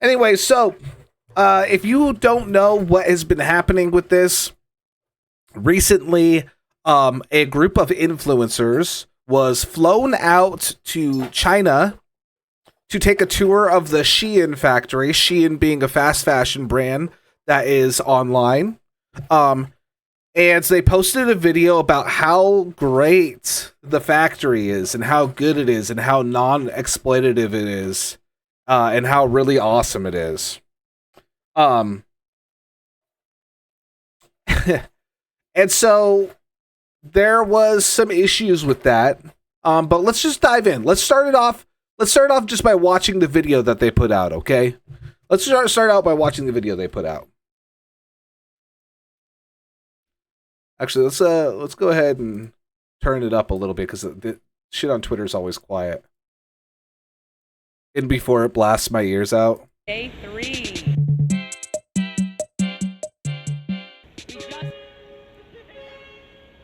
Anyway, so if you don't know what has been happening with this recently, a group of influencers was flown out to China to take a tour of the Shein factory. Shein being a fast fashion brand that is online. And they posted a video about how great the factory is and how good it is and how non-exploitative it is, and how really awesome it is. And so there was some issues with that. But let's just dive in. Let's start it off just by watching the video that they put out, okay? Let's start out by watching the video they put out. Actually, let's go ahead and turn it up a little bit because the shit on Twitter is always quiet. And before it blasts my ears out. Day 3.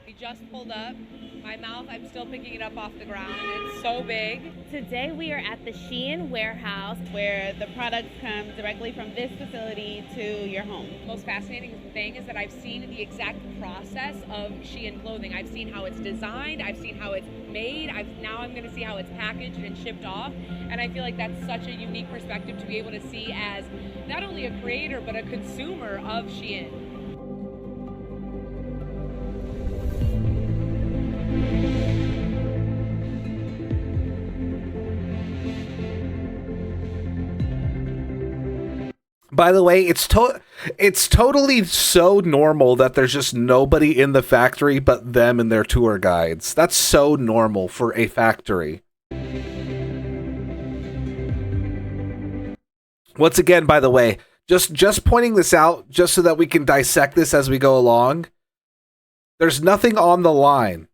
We just pulled up. My mouth, I'm still picking it up off the ground. It's so big. Today we are at the Shein warehouse where the products come directly from this facility to your home. The most fascinating thing is that I've seen the exact process of Shein clothing. I've seen how it's designed. I've seen how it's made. Now I'm going to see how it's packaged and shipped off. And I feel like that's such a unique perspective to be able to see as not only a creator, but a consumer of Shein. By the way, it's totally so normal that there's just nobody in the factory but them and their tour guides. That's so normal for a factory. Once again, by the way, just pointing this out just so that we can dissect this as we go along. There's nothing on the line.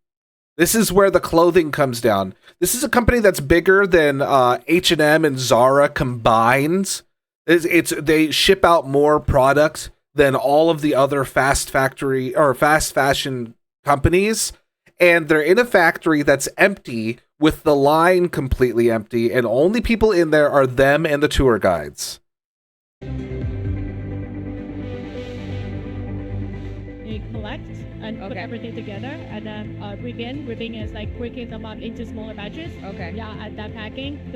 This is where the clothing comes down. This is a company that's bigger than H&M and Zara combined. They ship out more product than all of the other fast fashion companies, and they're in a factory that's empty with the line completely empty, and only people in there are them and the tour guides. You collect and put everything together, and then ribbing. Ribbing is like breaking them up into smaller batches. Okay. Yeah, and then packing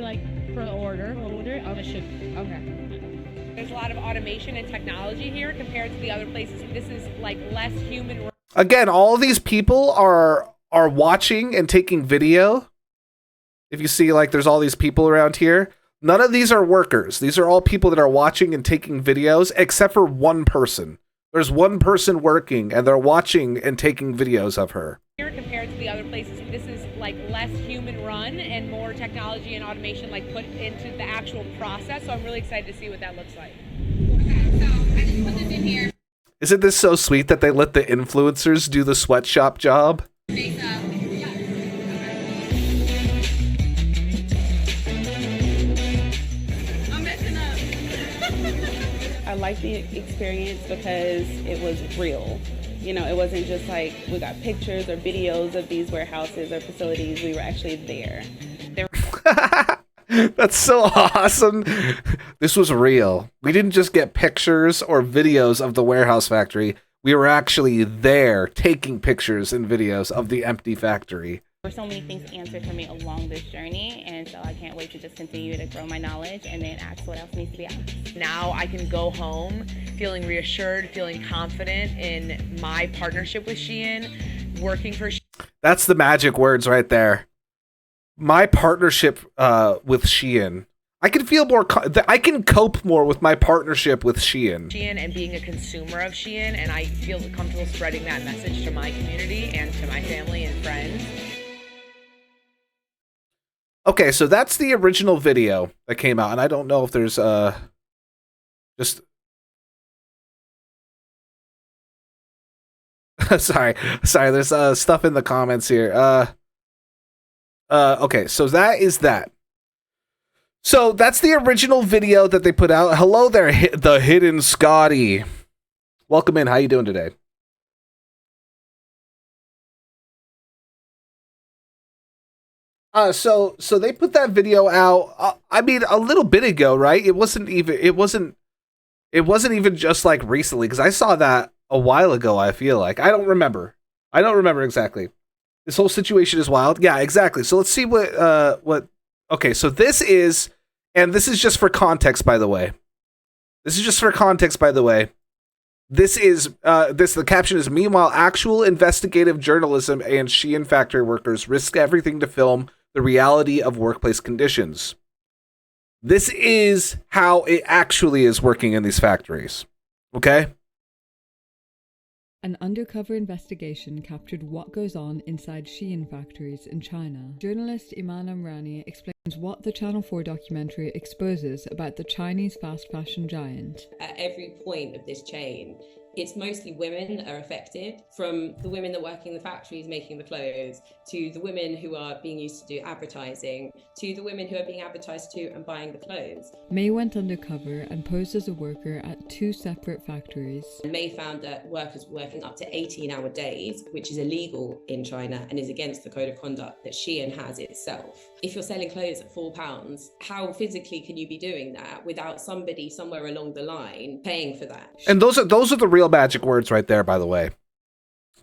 for order and ship. Okay. There's a lot of automation and technology here compared to the other places. This is like less human work. Again, all these people are watching and taking video. If you see, like, there's all these people around here. None of these are workers. These are all people that are watching and taking videos, except for one person. There's one person working, and they're watching and taking videos of her. Here compared to the other places, this is like less human run and more technology and automation like put into the actual process. So I'm really excited to see what that looks like. Okay, so I just put this in here. Isn't this so sweet that they let the influencers do the sweatshop job? Face up. I'm messing up. I like the experience because it was real. You know, it wasn't just like we got pictures or videos of these warehouses or facilities. We were actually there. That's so awesome. This was real. We didn't just get pictures or videos of the warehouse factory. We were actually there taking pictures and videos of the empty factory. There were so many things answered for me along this journey, and so I can't wait to just continue to grow my knowledge and then ask what else needs to be asked. Now I can go home feeling reassured, feeling confident in my partnership with Shein, working for Shein. That's the magic words right there. My partnership with Shein. I can feel more. I can cope more with my partnership with Shein. Shein and being a consumer of Shein, and I feel comfortable spreading that message to my community and to my family and friends. Okay, so that's the original video that came out, and I don't know if there's just sorry, there's stuff in the comments here. Okay, so that is that. So that's the original video that they put out. Hello there, the hidden Scotty. Welcome in. How you doing today? So they put that video out. I mean, a little bit ago, right? It wasn't even just like recently, because I saw that a while ago. I feel like I don't remember exactly. This whole situation is wild. Yeah, exactly. So let's see what. Okay, so this is just for context, by the way. This is just for context, by the way. The caption is, meanwhile, actual investigative journalism and Shein factory workers risk everything to film the reality of workplace conditions. This is how it actually is working in these factories. Okay? An undercover investigation captured what goes on inside Shein factories in China. Journalist Iman Amrani explains what the Channel 4 documentary exposes about the Chinese fast fashion giant. At every point of this chain, it's mostly women that are affected, from the women that work in the factories making the clothes, to the women who are being used to do advertising, to the women who are being advertised to and buying the clothes. May went undercover and posed as a worker at 2 separate factories. And May found that workers were working up to 18-hour days, which is illegal in China and is against the code of conduct that Shein has itself. If you're selling clothes at £4, how physically can you be doing that without somebody somewhere along the line paying for that? And those are the real magic words right there, by the way.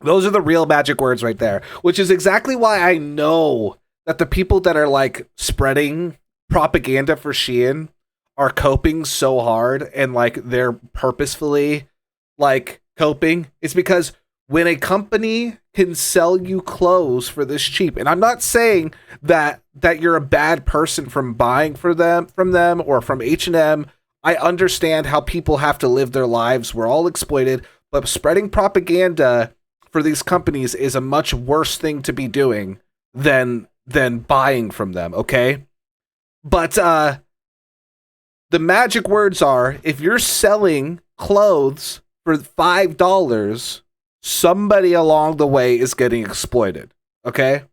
Those are the real magic words right there, which is exactly why I know that the people that are like spreading propaganda for Shein are coping so hard, and like they're purposefully like coping. It's because when a company can sell you clothes for this cheap, and I'm not saying that you're a bad person from buying from them or from H&M. I understand how people have to live their lives. We're all exploited, but spreading propaganda for these companies is a much worse thing to be doing than buying from them, okay? But the magic words are, if you're selling clothes for $5, somebody along the way is getting exploited, okay?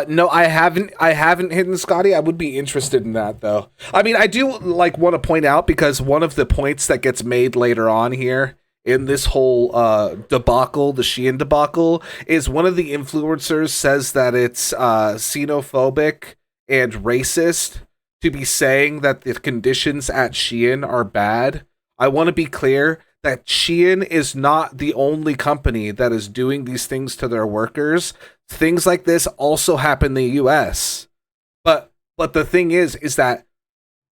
No, I haven't hidden Scotty. I would be interested in that, though. I mean, I do like want to point out, because one of the points that gets made later on here in this whole debacle, the Shein debacle, is one of the influencers says that it's xenophobic and racist to be saying that the conditions at Shein are bad. I want to be clear that Shein is not the only company that is doing these things to their workers. Things like this also happen in the US. But the thing is that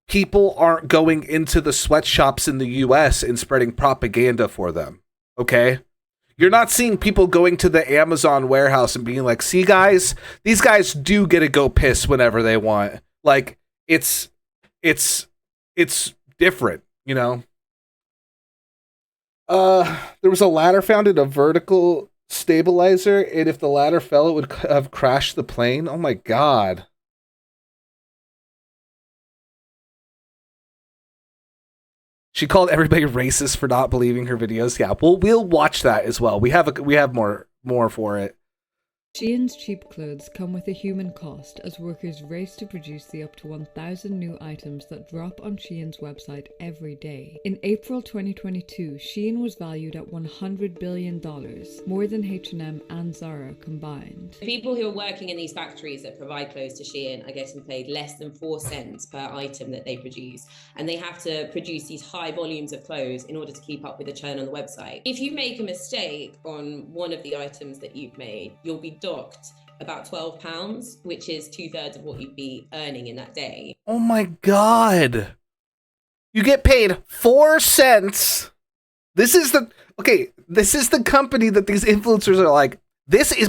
people aren't going into the sweatshops in the US and spreading propaganda for them. Okay? You're not seeing people going to the Amazon warehouse and being like, see guys, these guys do get to go piss whenever they want. Like, it's different, you know? There was a ladder found in a vertical stabilizer, and if the ladder fell, it would have crashed the plane. Oh my god. She called everybody racist for not believing her videos. Yeah, we'll watch that as well. We have more for it. Shein's cheap clothes come with a human cost, as workers race to produce the up to 1,000 new items that drop on Shein's website every day. In April 2022, Shein was valued at $100 billion, more than H&M and Zara combined. People who are working in these factories that provide clothes to Shein are getting paid less than 4 cents per item that they produce, and they have to produce these high volumes of clothes in order to keep up with the churn on the website. If you make a mistake on one of the items that you've made, you'll be docked about £12, which is 2/3 of what you'd be earning in that day. Oh my god. You get paid 4 cents. This is the company that these influencers are like,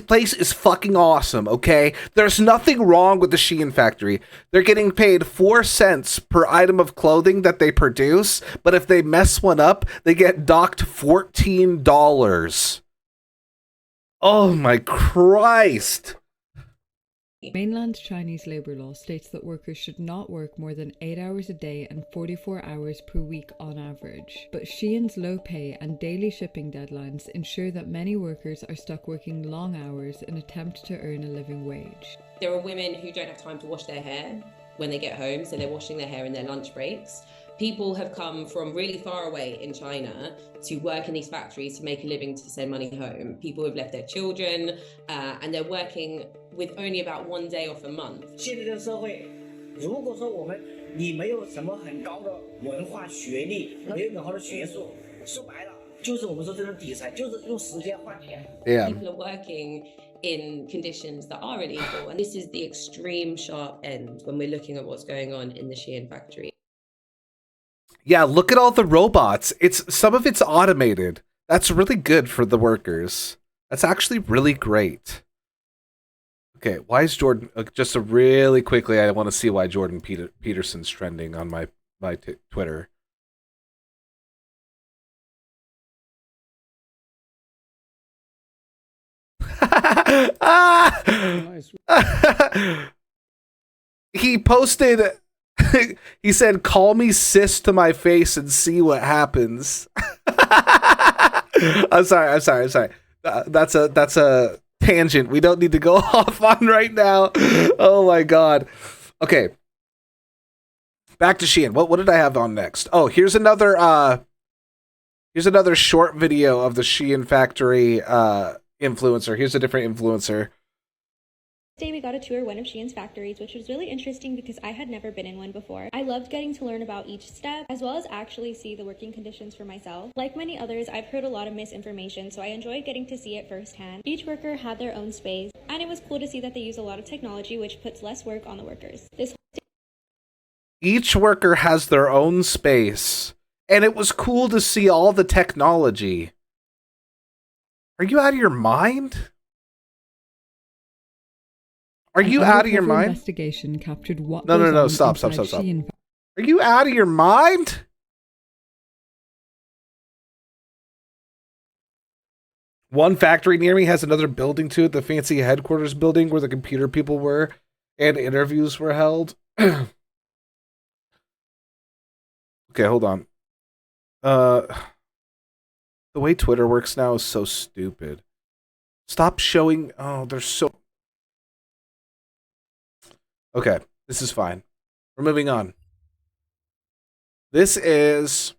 place is fucking awesome, okay? There's nothing wrong with the Shein factory. They're getting paid 4 cents per item of clothing that they produce, but if they mess one up, they get docked $14. Oh my Christ. Mainland Chinese labor law states that workers should not work more than 8 hours a day and 44 hours per week on average. But Shein's low pay and daily shipping deadlines ensure that many workers are stuck working long hours in an attempt to earn a living wage. There are women who don't have time to wash their hair when they get home, so they're washing their hair in their lunch breaks. People have come from really far away in China to work in these factories to make a living to send money home. People have left their children, and they're working with only about 1 day off a month. 现在的社会，如果说你没有什么很高的文化学历，没有很好的学术，说白了就是我们说这种底层，就是用时间换钱。Yeah. People are working in conditions that are illegal, and this is the extreme sharp end when we're looking at what's going on in the Shein factory. Yeah, look at all the robots. Some of it's automated. That's really good for the workers. That's actually really great. Okay, why is Jordan... just really quickly, I want to see why Jordan Peterson's trending on my Twitter. He posted... he said, "Call me sis to my face and see what happens." I'm sorry. That's a tangent we don't need to go off on right now. Oh my god. Okay. Back to Shein. What did I have on next? Oh, here's another short video of the Shein factory influencer. Here's a different influencer. Today we got to tour one of Shein's factories, which was really interesting because I had never been in one before. I loved getting to learn about each step, as well as actually see the working conditions for myself. Like many others, I've heard a lot of misinformation, so I enjoyed getting to see it firsthand. Each worker had their own space, and it was cool to see that they use a lot of technology, which puts less work on the workers. Each worker has their own space, and it was cool to see all the technology. Are you out of your mind? Are you out of your mind? Investigation captured what No, stop. Are you out of your mind? One factory near me has another building to it, the fancy headquarters building where the computer people were and interviews were held. Okay, hold on. The way Twitter works now is so stupid. Stop showing... Oh, they're so... Okay, this is fine. We're moving on. This is...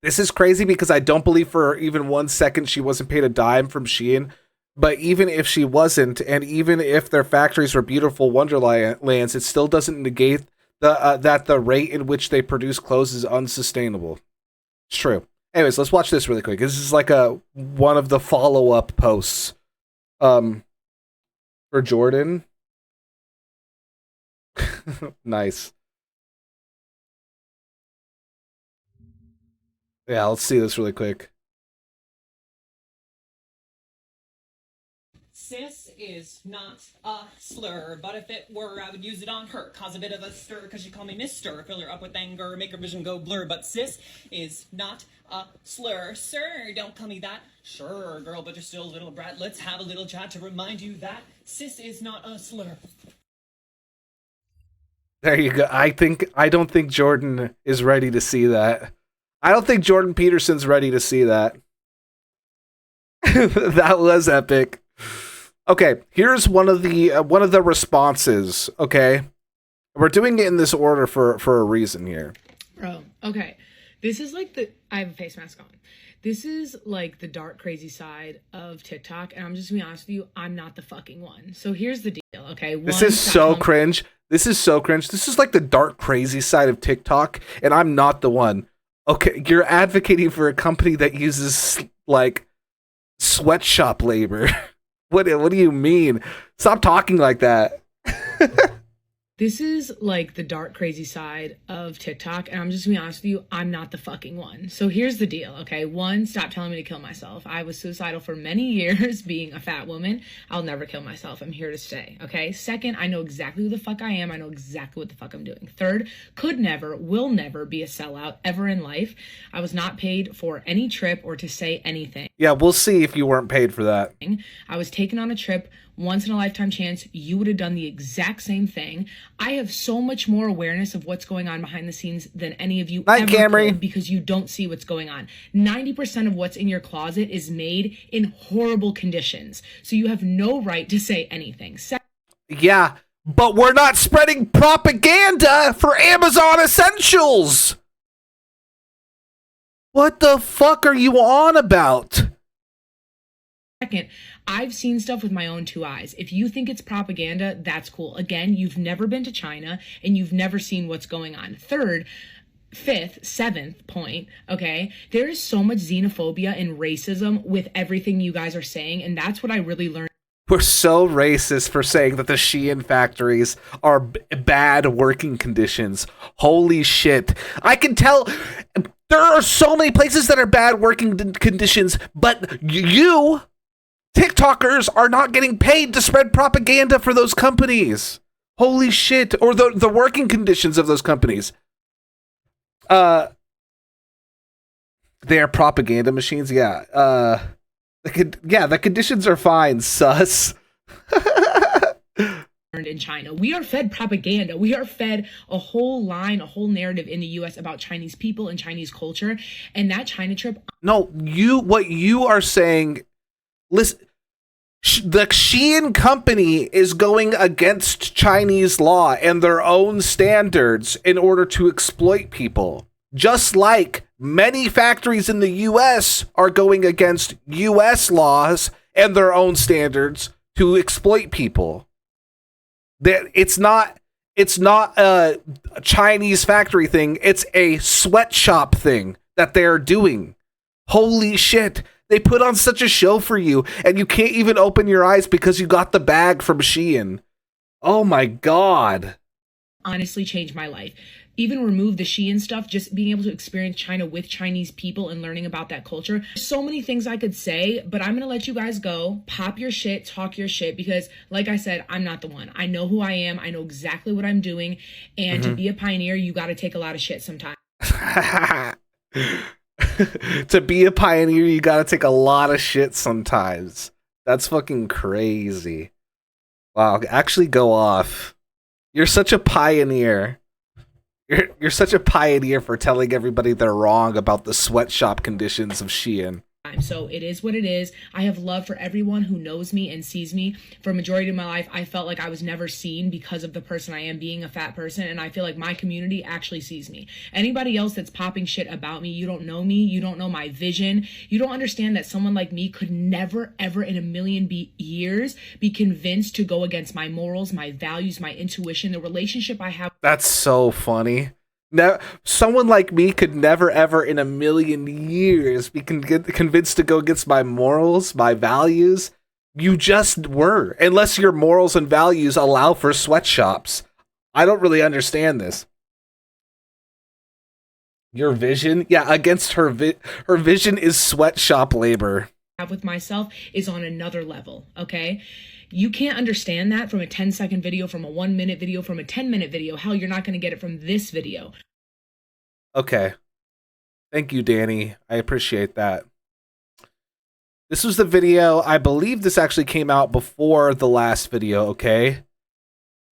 This is crazy because I don't believe for even 1 second she wasn't paid a dime from Shein. But even if she wasn't, and even if their factories were beautiful wonderlands, it still doesn't negate that the rate in which they produce clothes is unsustainable. It's true. Anyways, let's watch this really quick. This is like one of the follow-up posts. For Jordan. Nice. Yeah, let's see this really quick. Sis is not a slur, but if it were, I would use it on her. Cause a bit of a stir, because she called me Mister. Fill her up with anger, make her vision go blur. But sis is not a slur. Sir, don't call me that. Sure, girl, but you're still a little brat. Let's have a little chat to remind you that sis is not a slur. There you go. I don't think Jordan is ready to see that. I don't think Jordan Peterson's ready to see that. That was epic. Okay, here's one of the responses. Okay, we're doing it in this order for a reason here. Bro, okay, this is like I have a face mask on. This is like the dark, crazy side of TikTok, and I'm just gonna be honest with you, I'm not the fucking one. So here's the deal, okay? This is so cringe. This is so cringe. This is like the dark, crazy side of TikTok, and I'm not the one. Okay, you're advocating for a company that uses like sweatshop labor. What do you mean? Stop talking like that. This is like the dark, crazy side of TikTok, and I'm just gonna be honest with you, I'm not the fucking one. So here's the deal, okay? One, stop telling me to kill myself. I was suicidal for many years being a fat woman. I'll never kill myself. I'm here to stay, okay? Second, I know exactly who the fuck I am. I know exactly what the fuck I'm doing. Third, could never, will never be a sellout ever in life. I was not paid for any trip or to say anything. Yeah, we'll see if you weren't paid for that. I was taken on a trip, once in a lifetime chance. You would have done the exact same thing. I have so much more awareness of what's going on behind the scenes than any of you ever could, because you don't see what's going on. 90% of what's in your closet is made in horrible conditions. So you have no right to say anything. Yeah, but we're not spreading propaganda for Amazon Essentials. What the fuck are you on about? Second, I've seen stuff with my own two eyes. If you think it's propaganda, that's cool. Again, you've never been to China and you've never seen what's going on. Third, fifth, seventh point, okay? There is so much xenophobia and racism with everything you guys are saying, and that's what I really learned. We're so racist for saying that the Shein factories are bad working conditions. Holy shit. I can tell there are so many places that are bad working conditions, but you, TikTokers, are not getting paid to spread propaganda for those companies. Holy shit. Or the working conditions of those companies. They are propaganda machines, yeah. The conditions are fine, sus. In China, we are fed propaganda. We are fed a whole line, a whole narrative in the US about Chinese people and Chinese culture. And that China trip. No, what you are saying, listen, the Shein company is going against Chinese law and their own standards in order to exploit people. Just like many factories in the US are going against US laws and their own standards to exploit people. It's not a Chinese factory thing. It's a sweatshop thing that they're doing. Holy shit. They put on such a show for you, and you can't even open your eyes because you got the bag from Shein. Oh my God. Honestly changed my life. Even remove the Shein stuff, just being able to experience China with Chinese people and learning about that culture. So many things I could say, but I'm gonna let you guys go. Pop your shit, talk your shit, because like I said, I'm not the one. I know who I am. I know exactly what I'm doing. And to be a pioneer, you gotta take a lot of shit sometimes. To be a pioneer, you gotta take a lot of shit sometimes. That's fucking crazy. Wow, actually go off. You're such a pioneer. You're such a pioneer for telling everybody they're wrong about the sweatshop conditions of Shein. So it is what it is. I have love for everyone who knows me and sees me. For a majority of my life, I felt like I was never seen because of the person I am, being a fat person, and I feel like my community actually sees me. Anybody else that's popping shit about me, you don't know me, you don't know my vision, you don't understand that someone like me could never, ever in a million years be convinced to go against my morals, my values, my intuition, the relationship I have. That's so funny. Now, someone like me could never, ever in a million years be convinced to go against my morals, my values. You just were, unless your morals and values allow for sweatshops. I don't really understand this. Your vision? Yeah, against her vision is sweatshop labor. Have with myself is on another level, okay? You can't understand that from a 10-second video, from a 1-minute video, from a 10-minute video. Hell, you're not going to get it from this video. Okay. Thank you, Danny. I appreciate that. This was the video. I believe this actually came out before the last video, okay?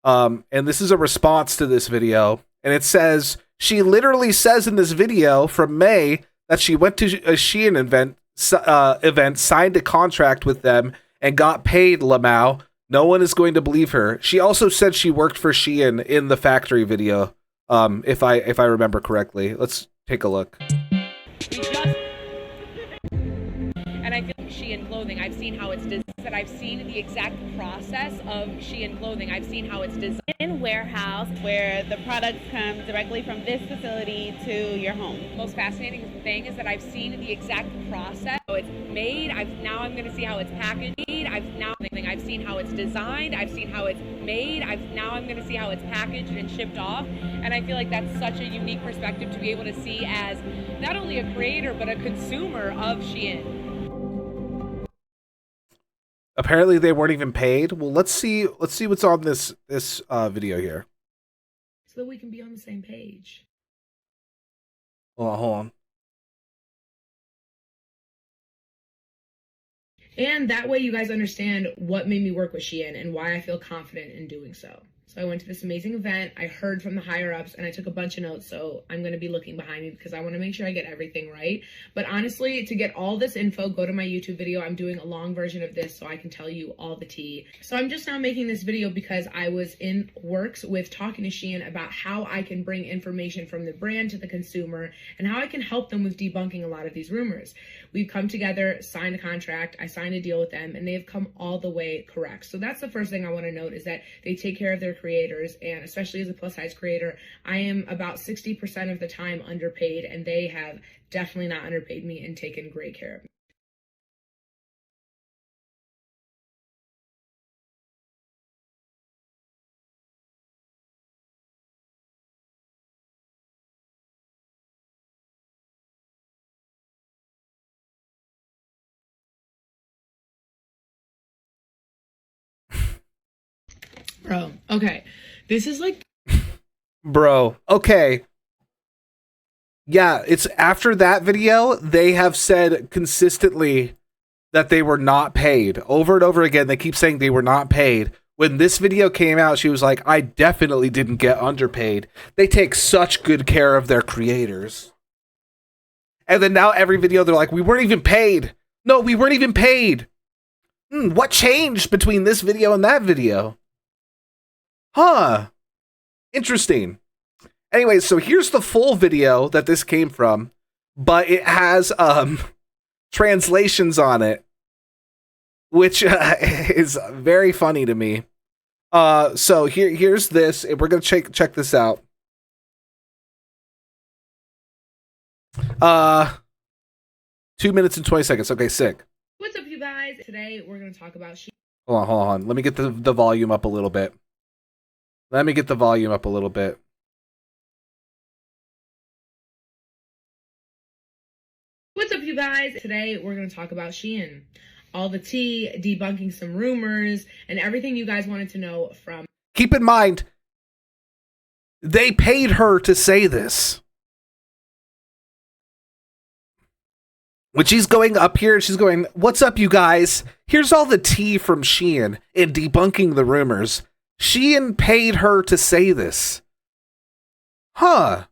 And this is a response to this video. And it says, she literally says in this video from May that she went to a Shein event, signed a contract with them, and got paid, Lamau. No one is going to believe her. She also said she worked for Shein in the factory video, if I remember correctly. Let's take a look. And I feel like Shein clothing, I've seen how it's designed. I've seen the exact process of Shein clothing. I've seen how it's designed. In warehouse, where the products come directly from this facility to your home. The most fascinating thing is that I've seen the exact process. So it's made. Now I'm going to see how it's packaged. I've seen how it's designed. I've seen how it's made. Now I'm going to see how it's packaged and shipped off. And I feel like that's such a unique perspective to be able to see as not only a creator but a consumer of Shein. Apparently they weren't even paid. Well, let's see what's on this video here. So that we can be on the same page. Hold on. And that way you guys understand what made me work with Shein and why I feel confident in doing so. So I went to this amazing event. I heard from the higher ups and I took a bunch of notes. So I'm going to be looking behind me because I want to make sure I get everything right. But honestly, to get all this info, go to my YouTube video. I'm doing a long version of this so I can tell you all the tea. So I'm just now making this video because I was in works with talking to Shein about how I can bring information from the brand to the consumer and how I can help them with debunking a lot of these rumors. We've come together, signed a contract, I signed a deal with them, and they've come all the way correct. So that's the first thing I want to note is that they take care of their creators, and especially as a plus size creator, I am about 60% of the time underpaid, and they have definitely not underpaid me and taken great care of me. Bro, okay. This is like... Bro, okay. Yeah, it's after that video, they have said consistently that they were not paid. Over and over again, they keep saying they were not paid. When this video came out, she was like, I definitely didn't get underpaid. They take such good care of their creators. And then now every video, they're like, we weren't even paid. No, we weren't even paid. What changed between this video and that video? Huh. Interesting. Anyway, so here's the full video that this came from, but it has translations on it, which is very funny to me. So here's this, and we're gonna check this out. 2 minutes and 20 seconds. Okay, sick. What's up, you guys? Today we're gonna talk about Shein. Hold on. Let me get the volume up a little bit. What's up, you guys? Today we're going to talk about Shein. All the tea, debunking some rumors, and everything you guys wanted to know from... Keep in mind, they paid her to say this. When she's going up here, she's going, what's up, you guys? Here's all the tea from Shein in debunking the rumors. Shein paid her to say this. Huh.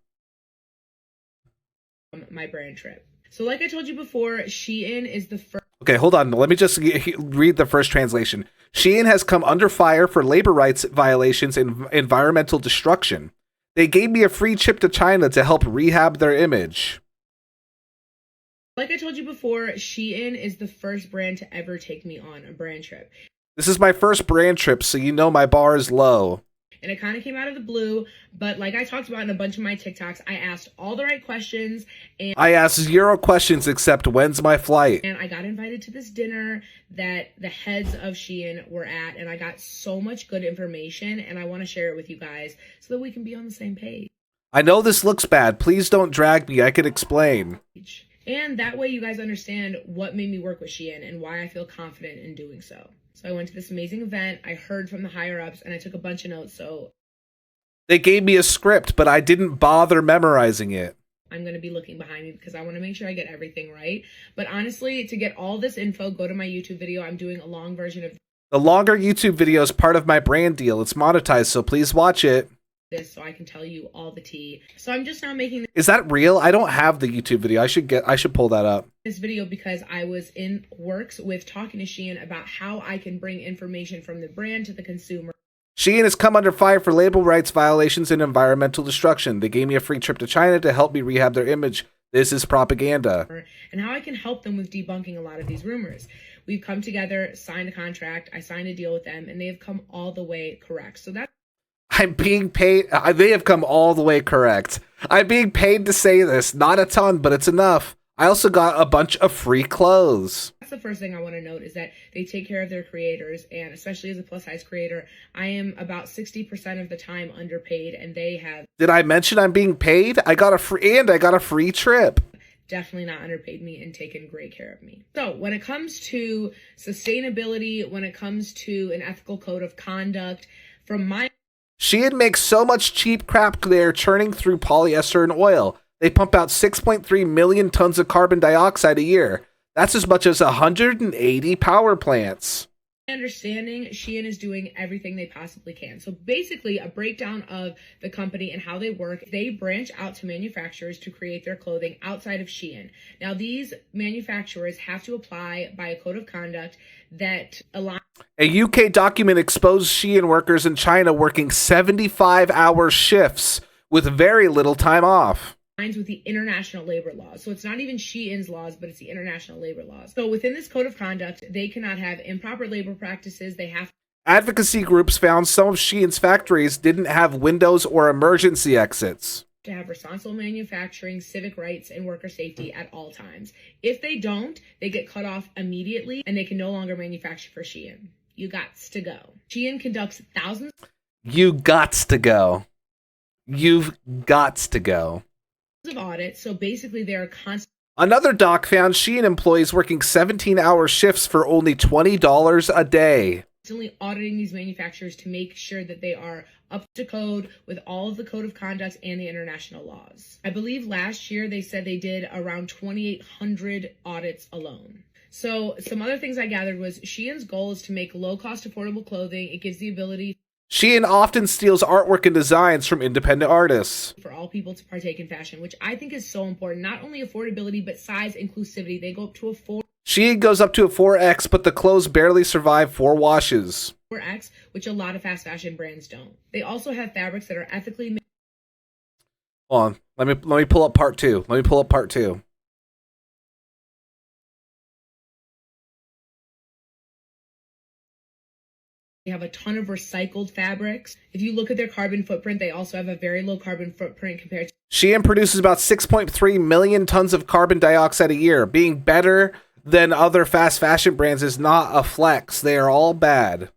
My brand trip. So like I told you before, Shein is the first... Okay, hold on. Let me just read the first translation. Shein has come under fire for labor rights violations and environmental destruction. They gave me a free trip to China to help rehab their image. Like I told you before, Shein is the first brand to ever take me on a brand trip. This is my first brand trip, so you know my bar is low. And it kind of came out of the blue, but like I talked about in a bunch of my TikToks, I asked all the right questions. And I asked 0 questions except when's my flight. And I got invited to this dinner that the heads of Shein were at, and I got so much good information, and I want to share it with you guys so that we can be on the same page. I know this looks bad. Please don't drag me. I can explain. And that way you guys understand what made me work with Shein and why I feel confident in doing so. So I went to this amazing event, I heard from the higher ups, and I took a bunch of notes, so... They gave me a script, but I didn't bother memorizing it. I'm going to be looking behind me because I want to make sure I get everything right. But honestly, to get all this info, go to my YouTube video. I'm doing a long version of... The longer YouTube video is part of my brand deal. It's monetized, so please watch it. This so I can tell you all the tea. So I'm just now making... Is that real? I don't have the YouTube video. I should pull that up. This video because I was in works with talking to Shein about how I can bring information from the brand to the consumer. Shein has come under fire for labor rights violations and environmental destruction. They gave me a free trip to China to help me rehab their image. This is propaganda. And how I can help them with debunking a lot of these rumors. We've come together, signed a contract, I signed a deal with them, and they have come all the way correct. So that's... I'm being paid. They have come all the way correct. I'm being paid to say this. Not a ton, but it's enough. I also got a bunch of free clothes. That's the first thing I want to note is that they take care of their creators, and especially as a plus size creator, I am about 60% of the time underpaid, and they have... Did I mention I'm being paid? I got a free trip. Definitely not underpaid me and taken great care of me. So when it comes to sustainability, when it comes to an ethical code of conduct, from my... Shein makes so much cheap crap they're churning through polyester and oil. They pump out 6.3 million tons of carbon dioxide a year. That's as much as 180 power plants. understanding, Shein is doing everything they possibly can. So basically a breakdown of the company and how they work. They branch out to manufacturers to create their clothing outside of Shein. Now these manufacturers have to apply by a code of conduct that aligns. A UK document exposed Shein workers in China working 75-hour shifts with very little time off. With the international labor laws. So it's not even Shein's laws, but it's the international labor laws. So within this code of conduct, they cannot have improper labor practices. They have Advocacy groups found some of Shein's factories didn't have windows or emergency exits. To have responsible manufacturing, civic rights, and worker safety at all times. If they don't, they get cut off immediately and they can no longer manufacture for Shein. You gots to go. Shein conducts thousands. You gots to go. You've gots to go. Of audits, so basically they're constant. Another doc found Shein employees working 17-hour shifts for only $20 a day. Constantly auditing these manufacturers to make sure that they are up to code with all of the code of conduct and the international laws. I believe last year they said they did around 2,800 audits alone. So some other things I gathered was Shein's goal is to make low-cost affordable clothing. It gives the ability. Shein often steals artwork and designs from independent artists. For all people to partake in fashion, which I think is so important. Not only affordability, but size inclusivity. They go up to a 4Shein goes up to a 4X, but the clothes barely survive 4 washes. 4X, which a lot of fast fashion brands don't. They also have fabrics that are ethically made. Hold on. Let me pull up part 2. Let me pull up part 2. They have a ton of recycled fabrics. If you look at their carbon footprint, they also have a very low carbon footprint compared to. Shein produces about 6.3 million tons of carbon dioxide a year. Being better than other fast fashion brands is not a flex. They are all bad.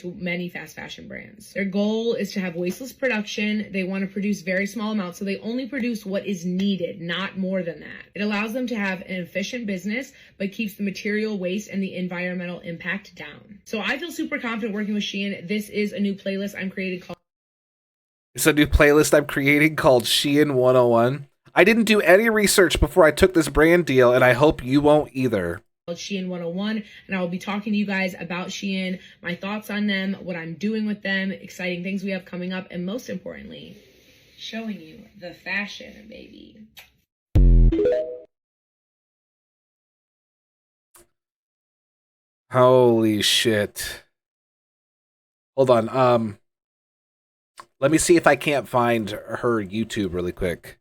To many fast fashion brands. Their goal is to have wasteless production. They want to produce very small amounts, so they only produce what is needed, not more than that. It allows them to have an efficient business, but keeps the material waste and the environmental impact down. So I feel super confident working with Shein. This is a new playlist I'm creating called. It's a new playlist I'm creating called Shein 101. I didn't do any research before I took this brand deal, and I hope you won't either. Shein 101, and I will be talking to you guys about Shein, my thoughts on them, what I'm doing with them, exciting things we have coming up, and most importantly, showing you the fashion, baby. Holy shit. Hold on. Let me see if I can't find her YouTube really quick.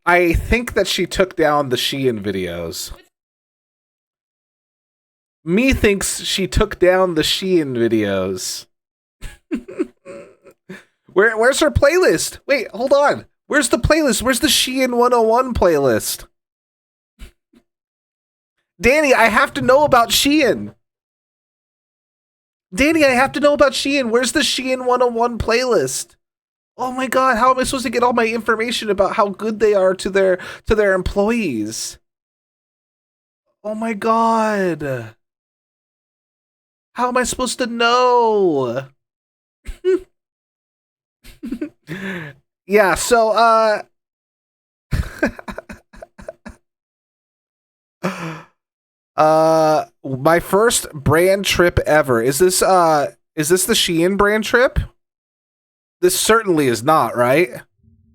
I think that she took down the Shein videos. Me thinks she took down the Shein videos. Where's her playlist? Wait, hold on. Where's the playlist? Where's the Shein 101 playlist? Danny, I have to know about Shein. Danny, I have to know about Shein. Where's the Shein 101 playlist? Oh my god, how am I supposed to get all my information about how good they are to their employees? Oh my god. How am I supposed to know? Yeah, so my first brand trip ever. Is this the Shein brand trip? This certainly is not, right?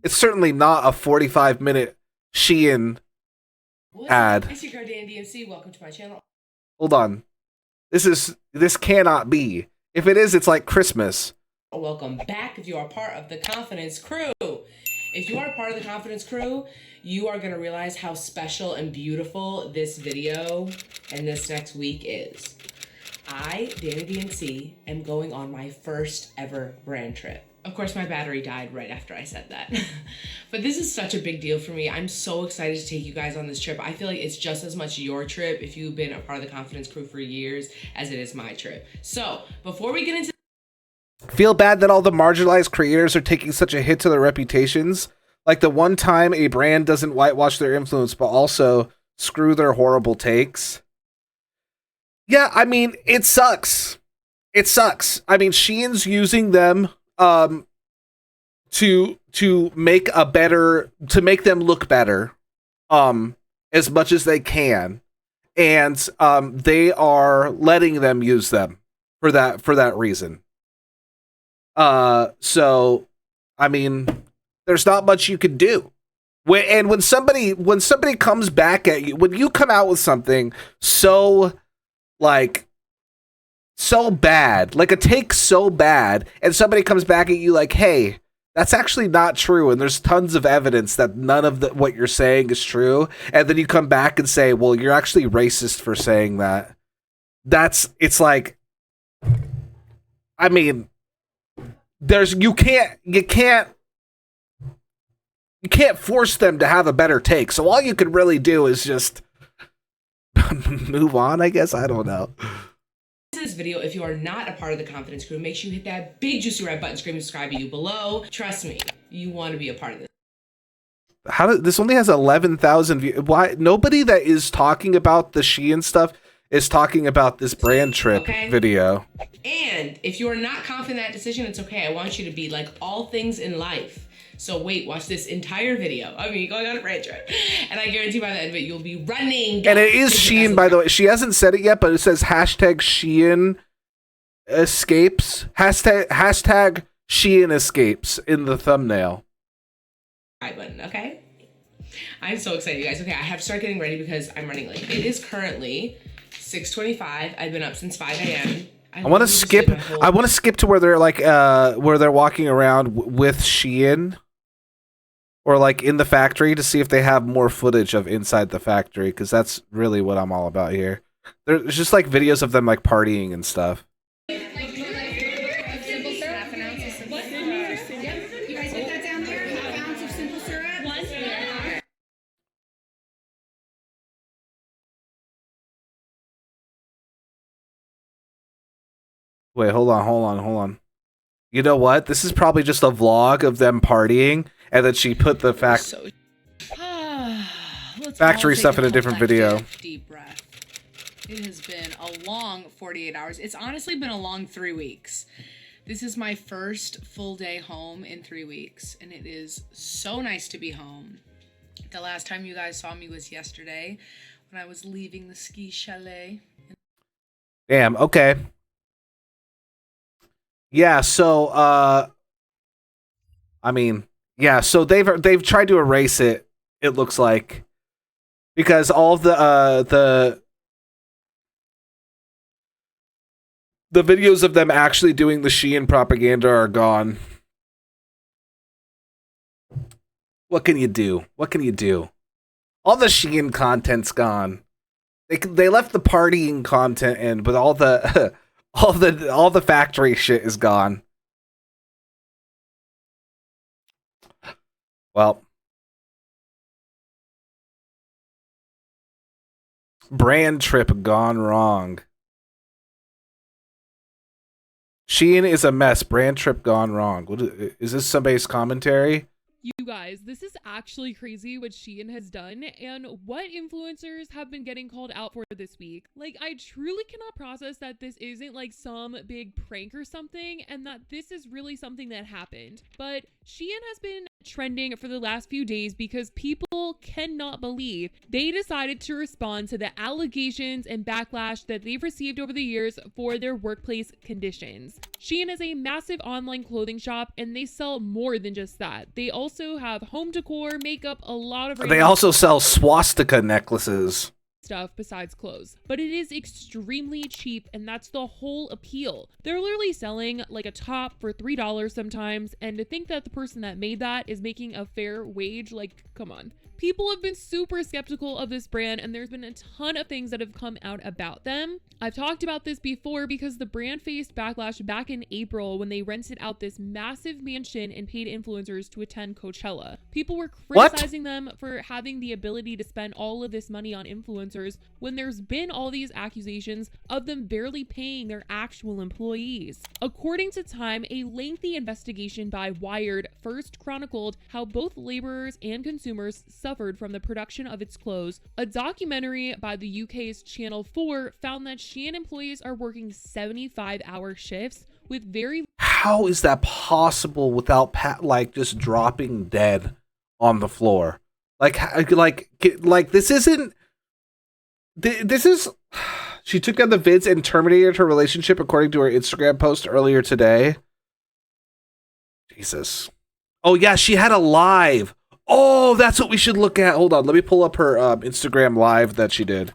It's certainly not a 45-minute Shein ad. It's your girl DaniDMC. Welcome to my channel. Hold on. This cannot be. If it is, it's like Christmas. Welcome back if you are part of the Confidence Crew. If you are a part of the Confidence Crew, you are going to realize how special and beautiful this video and this next week is. I, DaniDMC, am going on my first ever brand trip. Of course, my battery died right after I said that. But this is such a big deal for me. I'm so excited to take you guys on this trip. I feel like it's just as much your trip if you've been a part of the Confidence Crew for years as it is my trip. So, before we get into... Feel bad that all the marginalized creators are taking such a hit to their reputations. Like the one time a brand doesn't whitewash their influence, but also screw their horrible takes. Yeah, I mean, it sucks. It sucks. I mean, Shein's using them to make them look better as much as they can. And they are letting them use them for that reason. So I mean, there's not much you can do. When somebody comes back at you, when you come out with something so bad, like a take so bad, and somebody comes back at you like, hey, that's actually not true, and there's tons of evidence that none of what you're saying is true, and then you come back and say, well, you're actually racist for saying that. It's like, I mean, you can't force them to have a better take. So all you can really do is just move on, I guess. I don't know. This video, if you are not a part of the Confidence Crew, make sure you hit that big juicy red button, scream subscribe to you below. Trust me, you want to be a part of this. This only has 11,000 views? Why nobody that is talking about the Shein stuff is talking about this brand trip video? And if you are not confident in that decision, it's okay. I want you to be like all things in life. So wait, watch this entire video of me going on a brand trip. And I guarantee by the end of it, you'll be running. And it is Shein, by the way. She hasn't said it yet, but it says hashtag Shein escapes. Hashtag Shein escapes in the thumbnail. Right button, okay? I'm so excited, you guys. Okay, I have to start getting ready because I'm running late. It is currently 6:25. I've been up since 5 a.m. I want to skip. I want to skip to where they're like, where they're walking around with Shein, or like in the factory, to see if they have more footage of inside the factory, because that's really what I'm all about here. There's just like videos of them like partying and stuff. Wait, hold on. You know what? This is probably just a vlog of them partying, and then she put the factory stuff in a different video. Deep breath. It has been a long 48 hours. It's honestly been a long 3 weeks. This is my first full day home in 3 weeks, and it is so nice to be home. The last time you guys saw me was yesterday when I was leaving the ski chalet. Damn, okay. Yeah, so I mean, yeah, so they've tried to erase it, it looks like, because all of the videos of them actually doing the Shein propaganda are gone. What can you do? What can you do? All the Shein content's gone. They left the partying content in, but all the all the factory shit is gone. Well, brand trip gone wrong. Shein is a mess. Brand trip gone wrong. What is this? Somebody's commentary? You guys, this is actually crazy what Shein has done and what influencers have been getting called out for this week. Like, I truly cannot process that this isn't like some big prank or something, and that this is really something that happened. But Shein has been trending for the last few days because people cannot believe they decided to respond to the allegations and backlash that they've received over the years for their workplace conditions. Shein is a massive online clothing shop, and they sell more than just that. They also have home decor, makeup, a lot of... They also sell swastika necklaces. Stuff besides clothes, but it is extremely cheap, and that's the whole appeal. They're literally selling like a top for $3 sometimes, and to think that the person that made that is making a fair wage, like, come on. People have been super skeptical of this brand, and there's been a ton of things that have come out about them. I've talked about this before because the brand faced backlash back in April when they rented out this massive mansion and paid influencers to attend Coachella. People were criticizing them for having the ability to spend all of this money on influencers influencers when there's been all these accusations of them barely paying their actual employees. According to Time, a lengthy investigation by Wired first chronicled how both laborers and consumers suffered from the production of its clothes. A documentary by the UK's Channel 4 found that Shein employees are working 75-hour shifts with very... How is that possible without like just dropping dead on the floor? Like this isn't. This is. She took down the vids and terminated her relationship, according to her Instagram post earlier today. Jesus. Oh yeah, she had a live. Oh, that's what we should look at. Hold on, let me pull up her Instagram live that she did.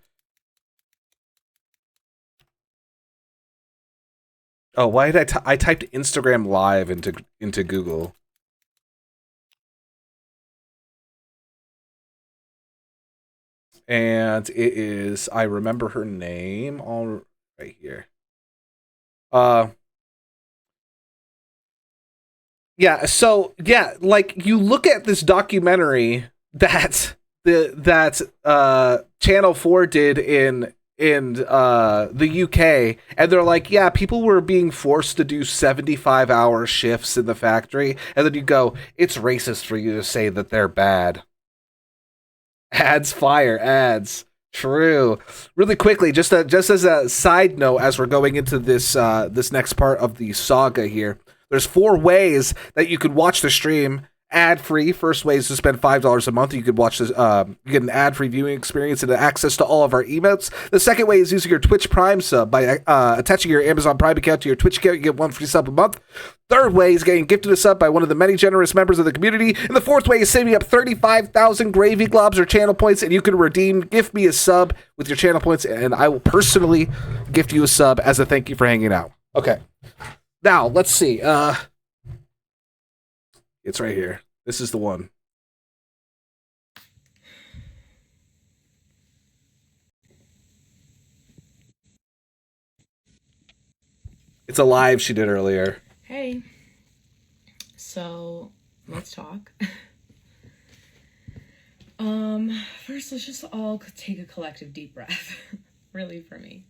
Oh, why did I typed Instagram live into Google. And it is, I remember her name all right here. Yeah, so yeah, like you look at this documentary that Channel 4 did in the UK, and they're like, yeah, people were being forced to do 75-hour shifts in the factory, and then you go, it's racist for you to say that they're bad. Ads fire, ads. True. Really quickly, just as a side note, as we're going into this this next part of the saga here, there's 4 ways that you could watch the stream ad-free. First way is to spend $5 a month. You could watch this. You get an ad-free viewing experience and access to all of our emotes. The second way is using your Twitch Prime sub by attaching your Amazon Prime account to your Twitch account. You get 1 free sub a month. Third way is getting gifted a sub by one of the many generous members of the community. And the fourth way is saving up 35,000 gravy globs or channel points, and you can redeem Gift Me a Sub with your channel points, and I will personally gift you a sub as a thank you for hanging out. Okay. Now, let's see. It's right here. This is the one. It's a live she did earlier. Hey. So, let's talk. First, let's just all take a collective deep breath. Really, for me.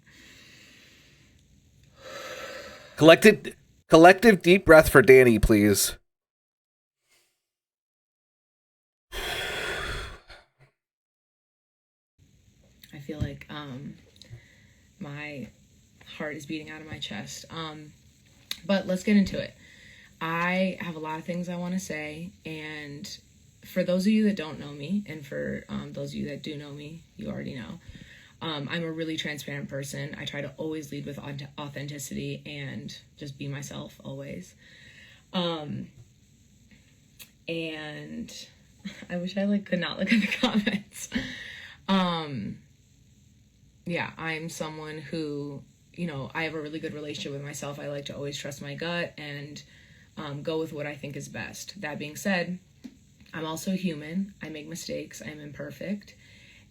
Collective deep breath for Danny, please. I feel like my heart is beating out of my chest. But let's get into it. I have a lot of things I want to say, and for those of you that don't know me, and for those of you that do know me, you already know, I'm a really transparent person. I try to always lead with authenticity and just be myself always. And I wish I could not look at the comments. Yeah, I'm someone who, I have a really good relationship with myself. I like to always trust my gut and go with what I think is best. That being said, I'm also human. I make mistakes. I'm imperfect.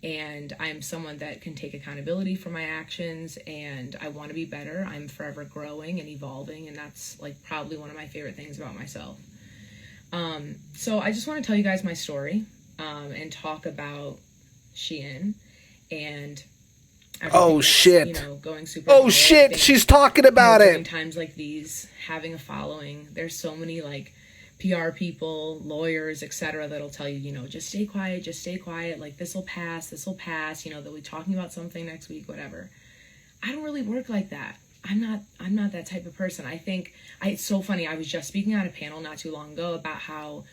And I'm someone that can take accountability for my actions, and I want to be better. I'm forever growing and evolving, and that's probably one of my favorite things about myself. So I just want to tell you guys my story and talk about Shein and oh shit, going super. Oh shit, she's talking about it. During times like these, having a following, there's so many PR people, lawyers, etc. that'll tell you, just stay quiet, this'll pass, they'll be talking about something next week, whatever. I don't really work like that. I'm not that type of person. I think it's so funny. I was just speaking on a panel not too long ago about how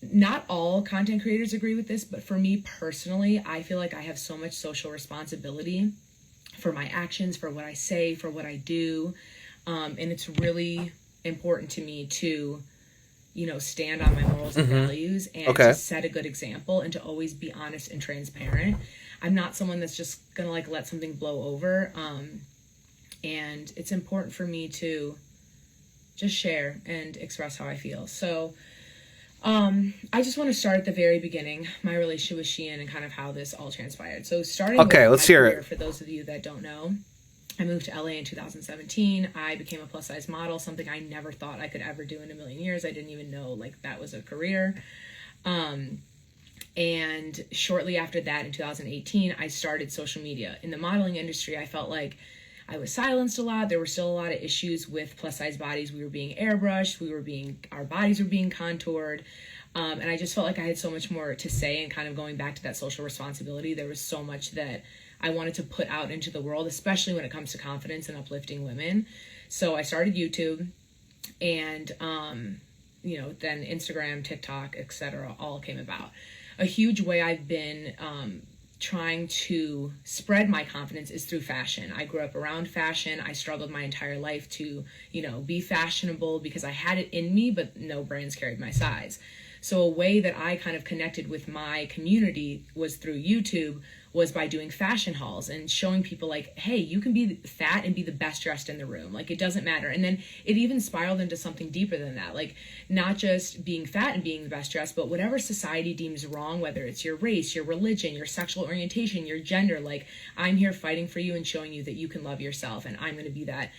not all content creators agree with this, but for me personally, I feel like I have so much social responsibility for my actions, for what I say, for what I do. And it's really important to me to stand on my morals and values and to set a good example and to always be honest and transparent. I'm not someone that's just gonna let something blow over. And it's important for me to just share and express how I feel. So I just want to start at the very beginning, my relationship with Shein and kind of how this all transpired. So starting with let's hear career, it. For those of you that don't know, I moved to LA in 2017. I became a plus size model, something I never thought I could ever do in a million years. I didn't even know that was a career. And And shortly after that, in 2018, I started social media. In the modeling industry, I felt like I was silenced a lot. There were still a lot of issues with plus size bodies. We were being airbrushed. Our bodies were being contoured. And I just felt like I had so much more to say, and kind of going back to that social responsibility, there was so much that I wanted to put out into the world, especially when it comes to confidence and uplifting women. So I started YouTube, and, then Instagram, TikTok, etc. all came about. A huge way I've been trying to spread my confidence is through fashion. I grew up around fashion. I struggled my entire life to, be fashionable because I had it in me, but no brands carried my size. So a way that I kind of connected with my community was through YouTube, was by doing fashion hauls and showing people like, hey, you can be fat and be the best dressed in the room. Like, it doesn't matter. And then it even spiraled into something deeper than that. Like, not just being fat and being the best dressed, but whatever society deems wrong, whether it's your race, your religion, your sexual orientation, your gender, like, I'm here fighting for you and showing you that you can love yourself. And I'm going to be that,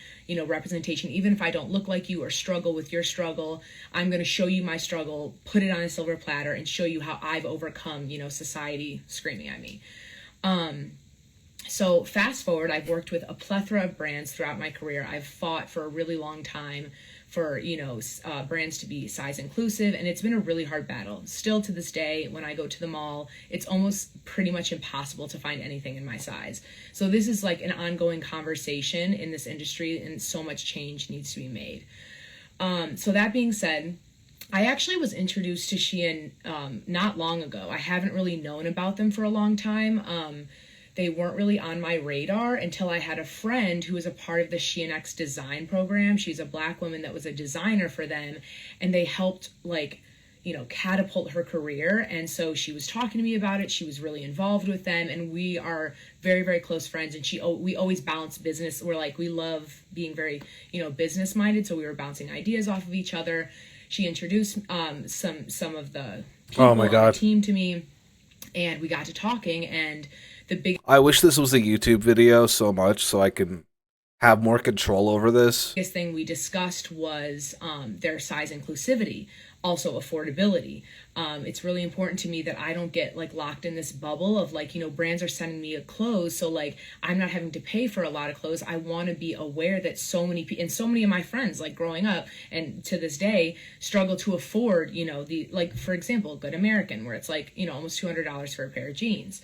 representation. Even if I don't look like you or struggle with your struggle, I'm going to show you my struggle, put it on a silver platter, and show you how I've overcome, society screaming at me. So fast forward, I've worked with a plethora of brands throughout my career. I've fought for a really long time for, brands to be size inclusive, and it's been a really hard battle. Still to this day, when I go to the mall, it's almost pretty much impossible to find anything in my size. So this is like an ongoing conversation in this industry, and so much change needs to be made. So that being said, I actually was introduced to Shein not long ago. I haven't really known about them for a long time. They weren't really on my radar until I had a friend who was a part of the Shein X design program. She's a Black woman that was a designer for them, and they helped catapult her career. And so she was talking to me about it. She was really involved with them, and we are very, very close friends. And we always balance business. We love being very, business minded. So we were bouncing ideas off of each other. She introduced some of the people on the team to me, and we got to talking. And I wish this was a YouTube video so much so I can have more control over this. Biggest thing we discussed was their size inclusivity, also affordability. It's really important to me that I don't get locked in this bubble of brands are sending me clothes, so I'm not having to pay for a lot of clothes. I want to be aware that so many people, and so many of my friends growing up and to this day struggle to afford for example, Good American, where it's almost $200 for a pair of jeans.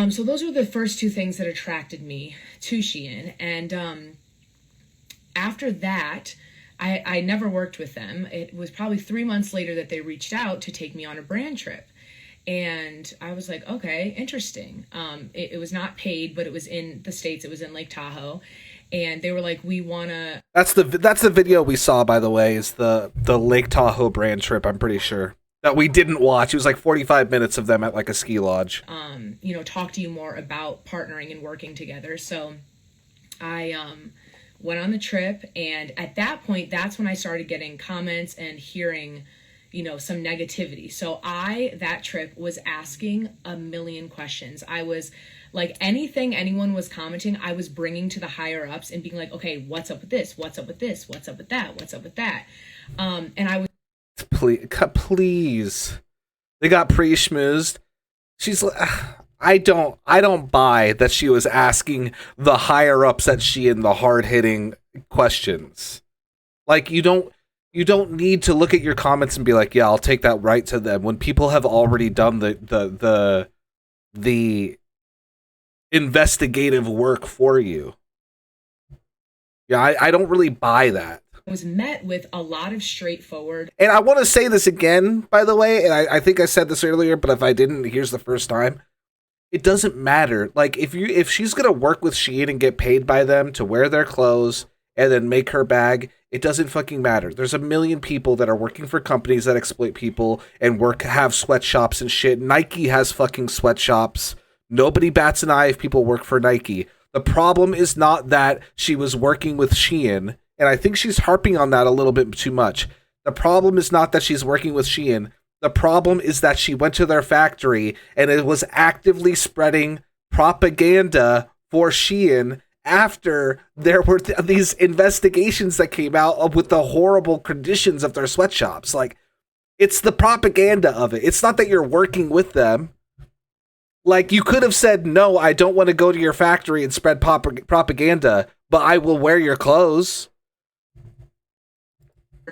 So those were the first two things that attracted me to Shein. And after that, I never worked with them. It was probably 3 months later that they reached out to take me on a brand trip. And I was like, okay, interesting. It was not paid, but it was in the States. It was in Lake Tahoe. And they were like, we want to... That's the video we saw, by the way, is the Lake Tahoe brand trip, I'm pretty sure. That we didn't watch. It was 45 minutes of them at a ski lodge. Talk to you more about partnering and working together. So I went on the trip, and at that point, that's when I started getting comments and hearing, some negativity. So that trip was asking a million questions. I was anything anyone was commenting, I was bringing to the higher ups and being like, okay, what's up with this? What's up with this? What's up with that? What's up with that? And I was... Please. They got pre-schmoozed. She's like, I don't buy that she was asking the higher ups at Shein the hard-hitting questions. You don't need to look at your comments and be like, yeah, I'll take that right to them, when people have already done the investigative work for you. Yeah, I don't really buy that. Was met with a lot of straightforward. And I want to say this again, by the way, and I think I said this earlier, but if I didn't, here's the first time. It doesn't matter. If she's gonna work with Shein and get paid by them to wear their clothes and then make her bag, it doesn't fucking matter. There's a million people that are working for companies that exploit people and have sweatshops and shit. Nike has fucking sweatshops. Nobody bats an eye if people work for Nike. The problem is not that she was working with Shein. And I think she's harping on that a little bit too much. The problem is not that she's working with Shein. The problem is that she went to their factory and it was actively spreading propaganda for Shein after there were these investigations that came out with the horrible conditions of their sweatshops. It's the propaganda of it. It's not that you're working with them. Like, you could have said, no, I don't want to go to your factory and spread propaganda, but I will wear your clothes.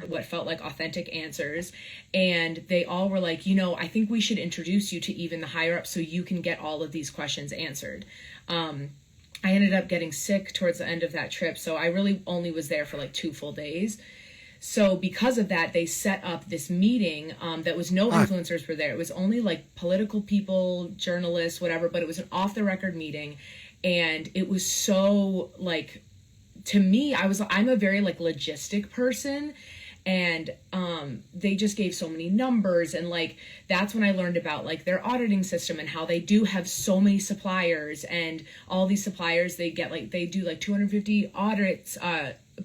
What felt like authentic answers, and they all were like, I think we should introduce you to even the higher up so you can get all of these questions answered. I ended up getting sick towards the end of that trip, so I really only was there for like 2 full days. So because of that, they set up this meeting that was no influencers were there. It was only like political people, journalists, whatever, but it was an off the record meeting. And it was so like, to me, I'm a very like logistic person. And they just gave so many numbers, and like that's when I learned about like their auditing system and how they do have so many suppliers, and all these suppliers they do like 250 audits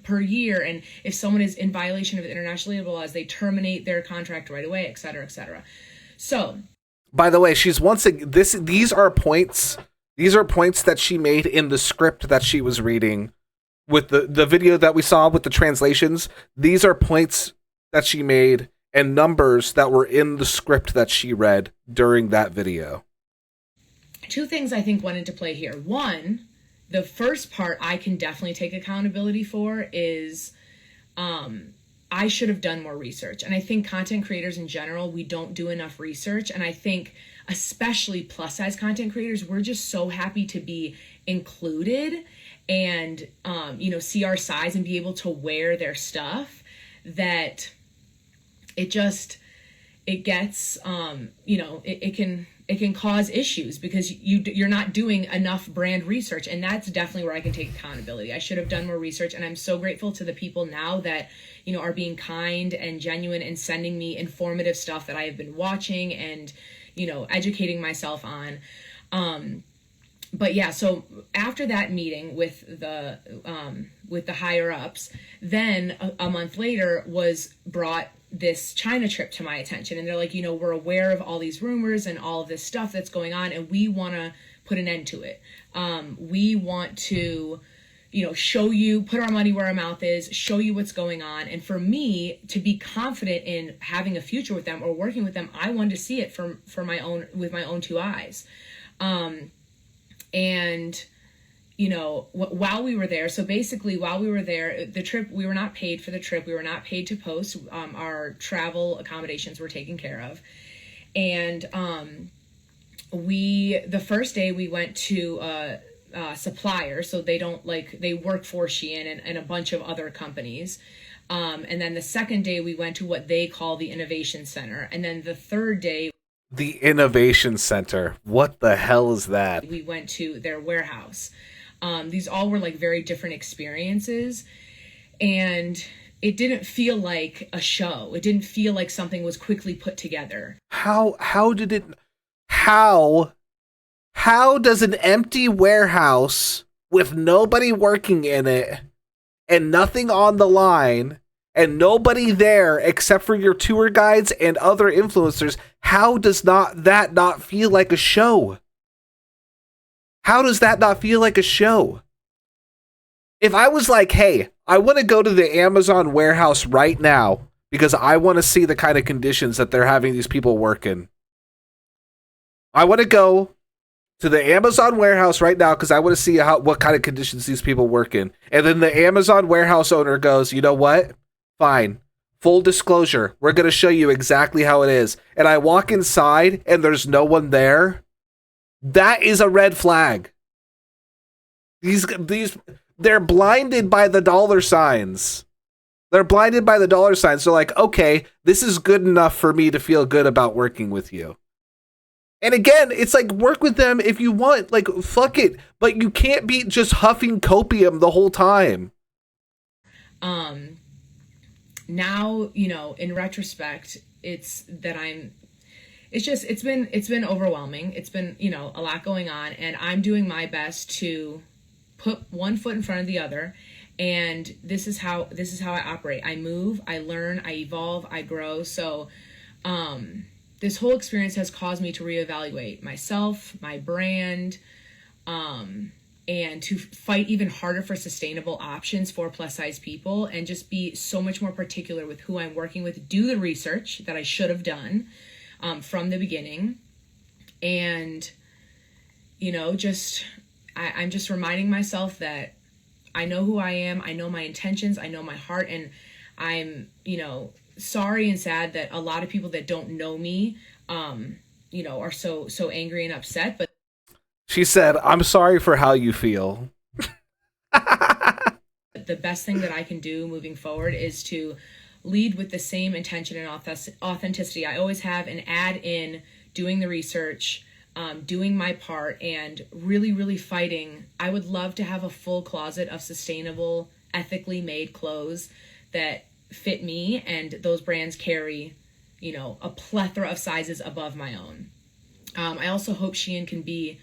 per year, and if someone is in violation of international labor laws, they terminate their contract right away, et cetera, et cetera. So, by the way, she's once again these are points that she made in the script that she was reading. With the video that we saw with the translations, these are points that she made and numbers that were in the script that she read during that video. 2 things I think went into play here. One, the first part I can definitely take accountability for is I should have done more research. And I think content creators in general, we don't do enough research. And I think especially plus size content creators, we're just so happy to be included and see our size and be able to wear their stuff, that it gets it can cause issues because you're not doing enough brand research. And that's definitely where I can take accountability. I should have done more research, and I'm so grateful to the people now that are being kind and genuine and sending me informative stuff that I have been watching and educating myself on. But yeah, so after that meeting with the higher ups, then a month later was brought this China trip to my attention. And they're like, we're aware of all these rumors and all of this stuff that's going on, and we want to put an end to it. We want to, show you, put our money where our mouth is, show you what's going on. And for me to be confident in having a future with them or working with them, I wanted to see it with my own 2 eyes. And, while we were there, so basically while we were there, the trip, we were not paid for the trip. We were not paid to post. Our travel accommodations were taken care of. And the first day we went to a supplier. So they work for Shein and a bunch of other companies. And then the second day we went to what they call the Innovation Center. And then the third day, the Innovation Center. What the hell is that? We went to their warehouse. These all were like very different experiences, and it didn't feel like a show. It didn't feel like something was quickly put together. How does an empty warehouse with nobody working in it and nothing on the line and nobody there except for your tour guides and other influencers, how does that not feel like a show? How does that not feel like a show? If I was like, hey, I want to go to the Amazon warehouse right now because I want to see the kind of conditions that they're having these people work in. I want to go to the Amazon warehouse right now because I want to see what kind of conditions these people work in. And then the Amazon warehouse owner goes, you know what? Fine. Full disclosure. We're going to show you exactly how it is. And I walk inside and there's no one there. That is a red flag. They're blinded by the dollar signs. They're blinded by the dollar signs. They're like, okay, this is good enough for me to feel good about working with you. And again, it's like, work with them if you want. Like, fuck it. But you can't be just huffing copium the whole time. Now, in retrospect, it's been overwhelming. It's been, a lot going on, and I'm doing my best to put one foot in front of the other. And this is how I operate. I move, I learn, I evolve, I grow. So, this whole experience has caused me to reevaluate myself, my brand, and to fight even harder for sustainable options for plus size people, and just be so much more particular with who I'm working with, do the research that I should have done from the beginning. And, you know, I'm just reminding myself that I know who I am, I know my intentions, I know my heart, and I'm, you know, sorry and sad that a lot of people that don't know me, you know, are so angry and upset. But she said, "I'm sorry for how you feel." The best thing that I can do moving forward is to lead with the same intention and authenticity I always have, and add in doing the research, doing my part, and really fighting. I would love to have a full closet of sustainable, ethically made clothes that fit me, and those brands carry, you know, a plethora of sizes above my own. I also hope Shein can be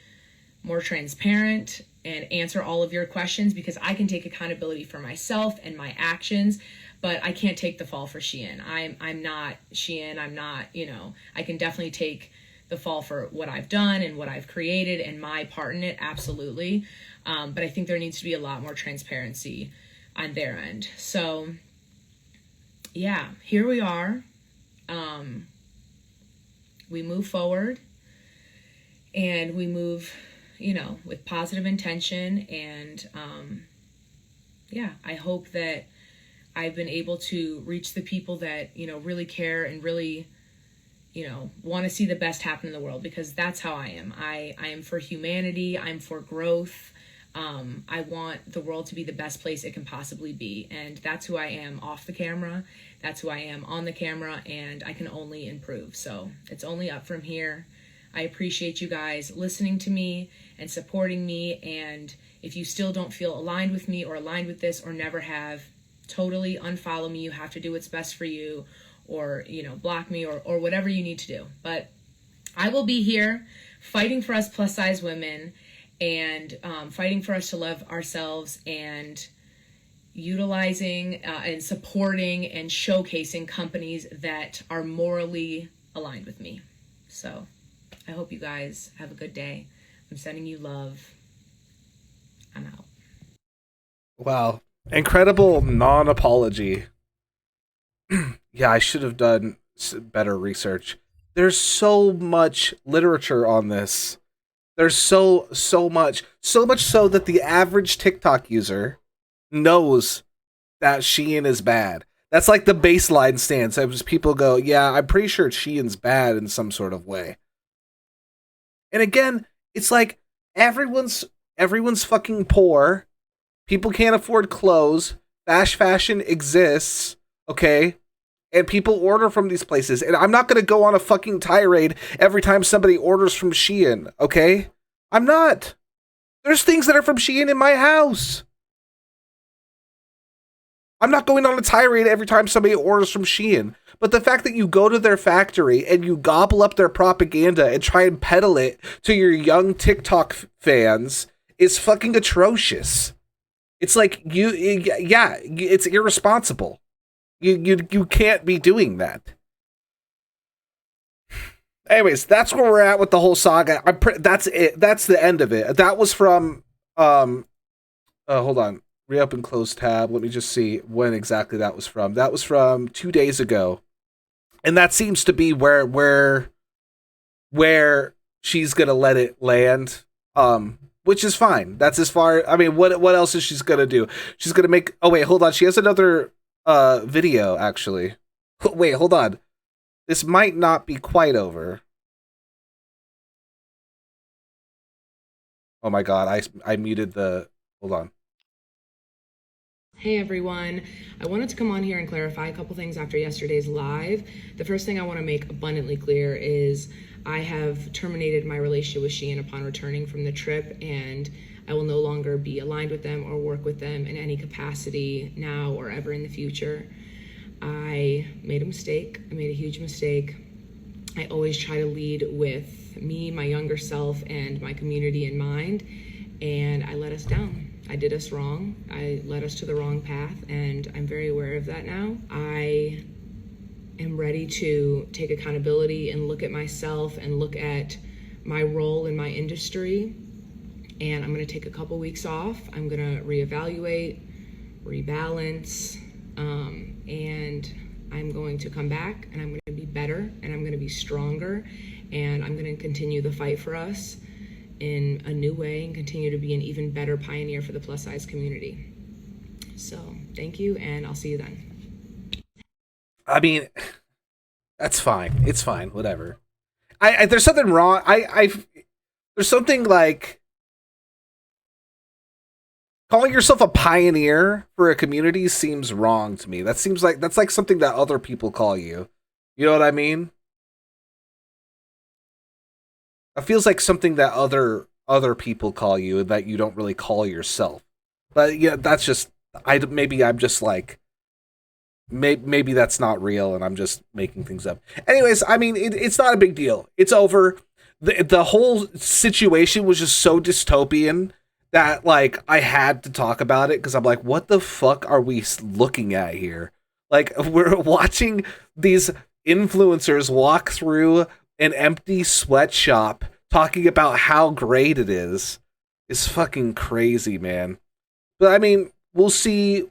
more transparent and answer all of your questions, because I can take accountability for myself and my actions, but I can't take the fall for Shein. I'm not Shein. I'm not, you know, I can definitely take the fall for what I've done and what I've created and my part in it, absolutely. But I think there needs to be a lot more transparency on their end. So yeah, here we are. We move forward, and we move, you know, with positive intention. And yeah, I hope that I've been able to reach the people that, you know, really care and really, you know, want to see the best happen in the world, because that's how I am. I am for humanity. I'm for growth. I want the world to be the best place it can possibly be. And that's who I am off the camera. That's who I am on the camera, and I can only improve. So it's only up from here. I appreciate you guys listening to me and supporting me. And if you still don't feel aligned with me or aligned with this, or never have, totally unfollow me. You have to do what's best for you, or, you know, block me, or whatever you need to do. But I will be here fighting for us plus size women, and fighting for us to love ourselves, and utilizing and supporting and showcasing companies that are morally aligned with me. So I hope you guys have a good day. I'm sending you love. I'm out. Wow. Incredible non-apology. Yeah, I should have done better research. There's so much literature on this. There's so much so that the average TikTok user knows that Shein is bad. That's like the baseline stance. As people go, yeah, I'm pretty sure Shein's bad in some sort of way. And again, it's like everyone's fucking poor. People can't afford clothes. Fast fashion exists, okay? And people order from these places. And I'm not going to go on a fucking tirade every time somebody orders from Shein, okay? I'm not. There's things that are from Shein in my house. I'm not going on a tirade every time somebody orders from Shein. But the fact that you go to their factory and you gobble up their propaganda and try and peddle it to your young TikTok fans is fucking atrocious. It's like, it's irresponsible. You can't be doing that. Anyways, that's where we're at with the whole saga. That's it. That's the end of it. That was from hold on. Reopen close tab. Let me just see when exactly that was from. That was from 2 days ago. And that seems to be where she's gonna let it land. Which is fine. That's as far. I mean, what else is she's gonna do? She's gonna make. Oh wait, hold on. She has another video actually. Wait, hold on. This might not be quite over. Oh my god, I muted the. Hold on. Hey everyone, I wanted to come on here and clarify a couple things after yesterday's live. The first thing I want to make abundantly clear is I have terminated my relationship with Shein upon returning from the trip, and I will no longer be aligned with them or work with them in any capacity now or ever in the future. I made a mistake. I made a huge mistake. I always try to lead with me, my younger self, and my community in mind, and I let us down. I did us wrong. I led us to the wrong path, and I'm very aware of that now. I am ready to take accountability and look at myself and look at my role in my industry and I'm going to take a couple weeks off. I'm going to reevaluate, rebalance, and I'm going to come back, and I'm going to be better, and I'm going to be stronger, and I'm going to continue the fight for us in a new way and continue to be an even better pioneer for the plus size community. So thank you, and I'll see you then. I mean, that's fine. It's fine. Whatever. I there's something wrong. There's something like calling yourself a pioneer for a community seems wrong to me. That's like something that other people call you. You know what I mean? It feels like something that other people call you and that you don't really call yourself. But yeah, that's just maybe I'm just like maybe that's not real and I'm just making things up. Anyways, I mean it's not a big deal. It's over. The whole situation was just so dystopian that like I had to talk about it because I'm like, what the fuck are we looking at here? Like we're watching these influencers walk through an empty sweatshop talking about how great it is fucking crazy, man. But I mean, we'll see